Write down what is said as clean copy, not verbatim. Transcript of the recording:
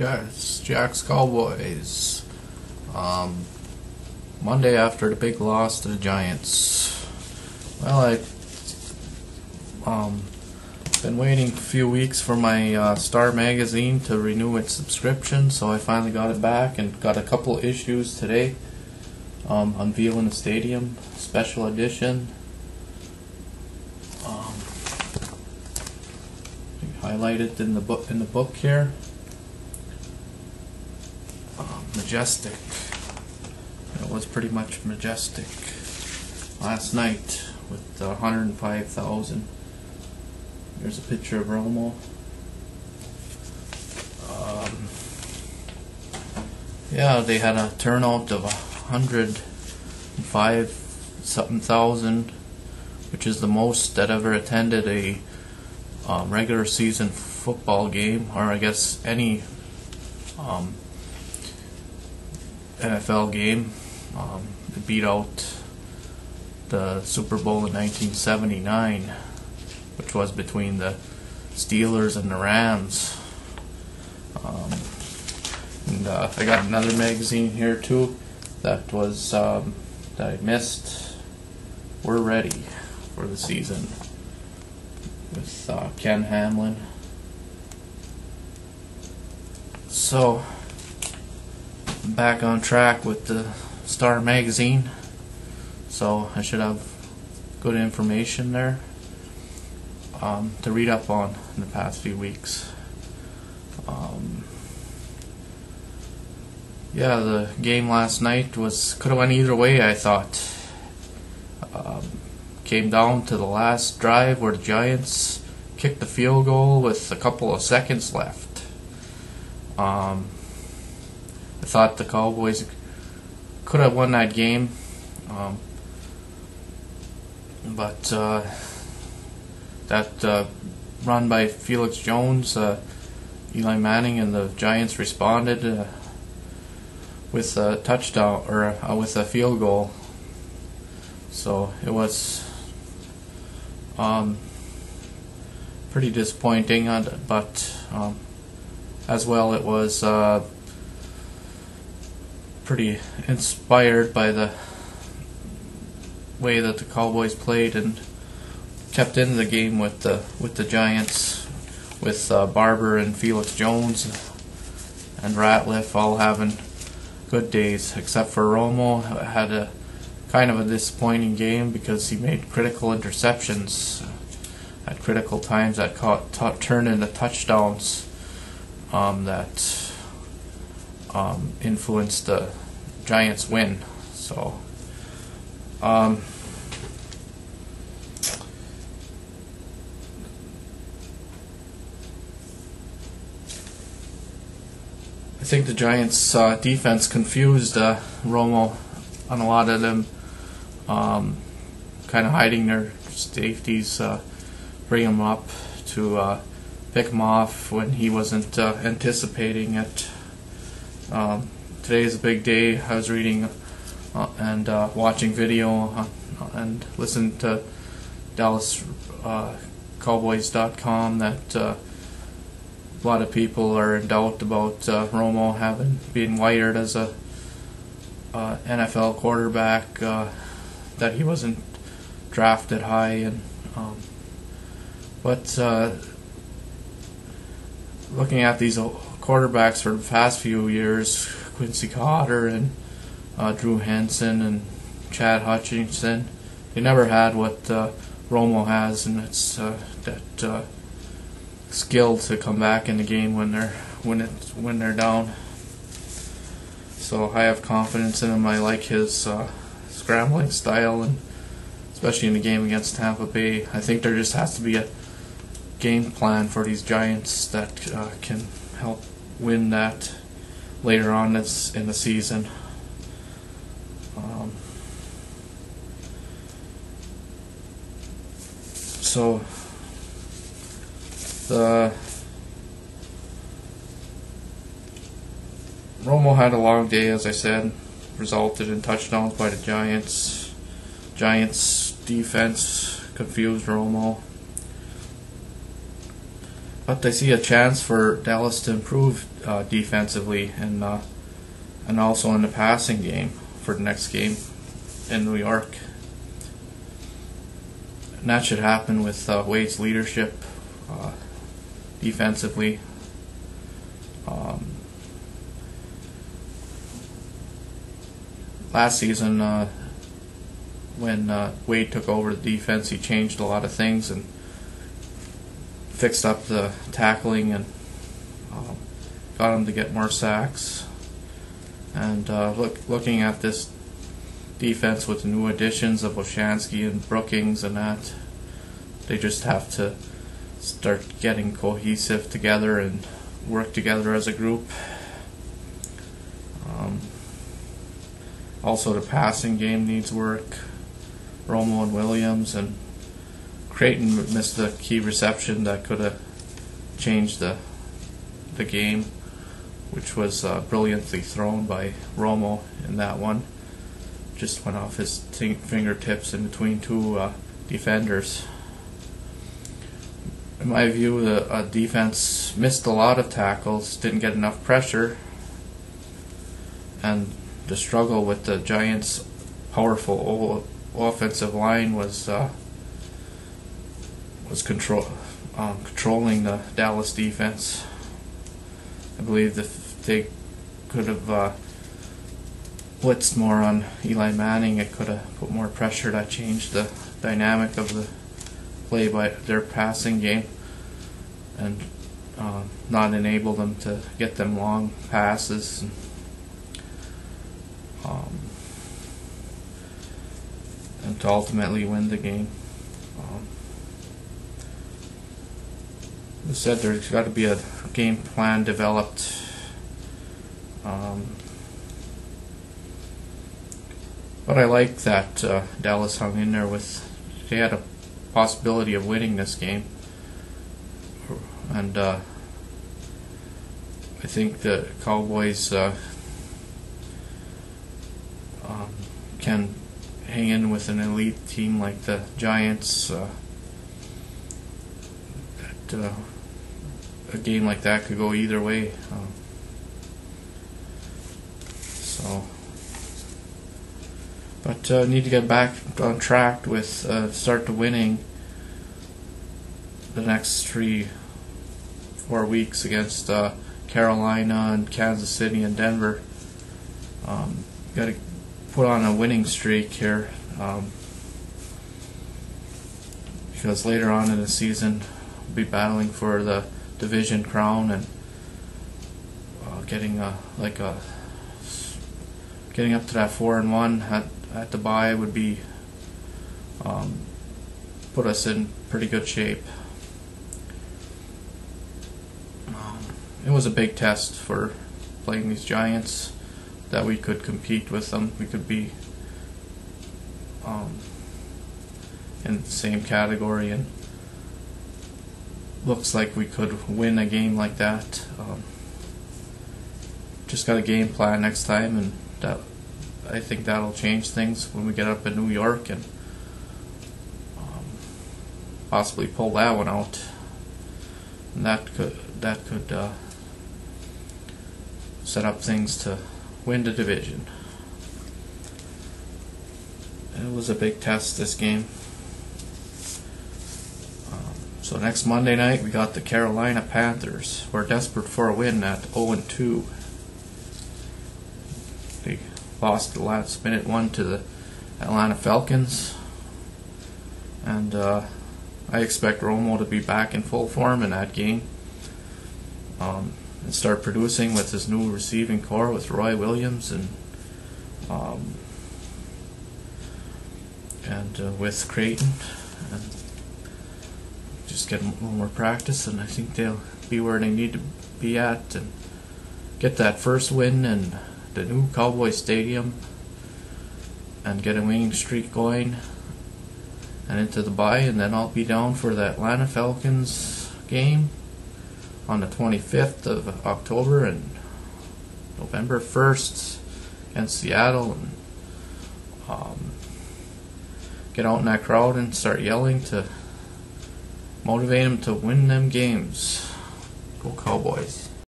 Jack's Cowboys. Monday after the big loss to the Giants. Well, I've been waiting a few weeks for my Star magazine to renew its subscription, so I finally got it back and got a couple issues today. Unveiling the Stadium special edition. Highlighted in the book here. Majestic. It was pretty much majestic last night with 105,000. There's a picture of Romo. Yeah, they had a turnout of 105 something thousand, which is the most that ever attended a regular season football game, or I guess any NFL game. It beat out the Super Bowl in 1979, which was between the Steelers and the Rams. I got another magazine here too that was that I missed. We're ready for the season with Ken Hamlin. So back on track with the Star magazine, so I should have good information there to read up on in the past few weeks. Yeah, the game last night could have went either way, I thought. Came down to the last drive where the Giants kicked the field goal with a couple of seconds left. I thought the Cowboys could have won that game, but that run by Felix Jones, Eli Manning, and the Giants responded with a touchdown, or with a field goal. So it was pretty disappointing, but as well it was pretty inspired by the way that the Cowboys played and kept in the game with the Giants, with Barber and Felix Jones and Ratliff all having good days, except for Romo. Had a kind of a disappointing game because he made critical interceptions at critical times that turned into touchdowns that influenced the Giants' win. So I think the Giants' defense confused Romo on a lot of them, kind of hiding their safeties, bring him up to pick him off when he wasn't anticipating it. Today is a big day. I was reading and watching video and listening to Dallas Cowboys.com that a lot of people are in doubt about Romo being wired as a NFL quarterback, that he wasn't drafted high, and but looking at these quarterbacks for the past few years, Quincy Cotter and Drew Henson and Chad Hutchinson, they never had what Romo has, and it's that skill to come back in the game when they're down. So I have confidence in him. I like his scrambling style, and especially in the game against Tampa Bay. I think there just has to be a game plan for these Giants that can help win that later on in the season. So the Romo had a long day, as I said, resulted in touchdowns by the Giants. Giants defense confused Romo. but I see a chance for Dallas to improve defensively and also in the passing game for the next game in New York. And that should happen with Wade's leadership defensively. Last season, when Wade took over the defense, he changed a lot of things and fixed up the tackling and got him to get more sacks. And looking at this defense with the new additions of Oshansky and Brookings and that, they just have to start getting cohesive together and work together as a group. Also, the passing game needs work. Romo and Williams and Creighton missed a key reception that could have changed the game, which was brilliantly thrown by Romo in that one. Just went off his fingertips in between two defenders. In my view, the defense missed a lot of tackles, didn't get enough pressure, and the struggle with the Giants' powerful offensive line was controlling the Dallas defense. I believe if they could have blitzed more on Eli Manning, it could have put more pressure. That changed the dynamic of the play by their passing game and not enable them to get them long passes and to ultimately win the game. As I said, there's got to be a game plan developed. But I like that Dallas hung in there they had a possibility of winning this game. And I think the Cowboys can hang in with an elite team like the Giants. A game like that could go either way. But need to get back on track with start to winning the next 3-4 weeks against Carolina and Kansas City and Denver. Got to put on a winning streak here because later on in the season we'll be battling for the division crown and getting up to that 4-1 at the bye would be put us in pretty good shape. It was a big test for playing these Giants, that we could compete with them. We could be in the same category, and looks like we could win a game like that. Just got a game plan next time, and I think that'll change things when we get up in New York and possibly pull that one out. And that could set up things to win the division. It was a big test, this game. So next Monday night we got the Carolina Panthers. We're desperate for a win at 0-2. They lost the last minute one to the Atlanta Falcons, and I expect Romo to be back in full form in that game and start producing with his new receiving core with Roy Williams and with Creighton, and just get a little more practice, and I think they'll be where they need to be at and get that first win in the new Cowboys Stadium and get a winning streak going and into the bye. And then I'll be down for the Atlanta Falcons game on the 25th of October and November 1st against Seattle, and get out in that crowd and start yelling to motivate them to win them games. Go Cowboys.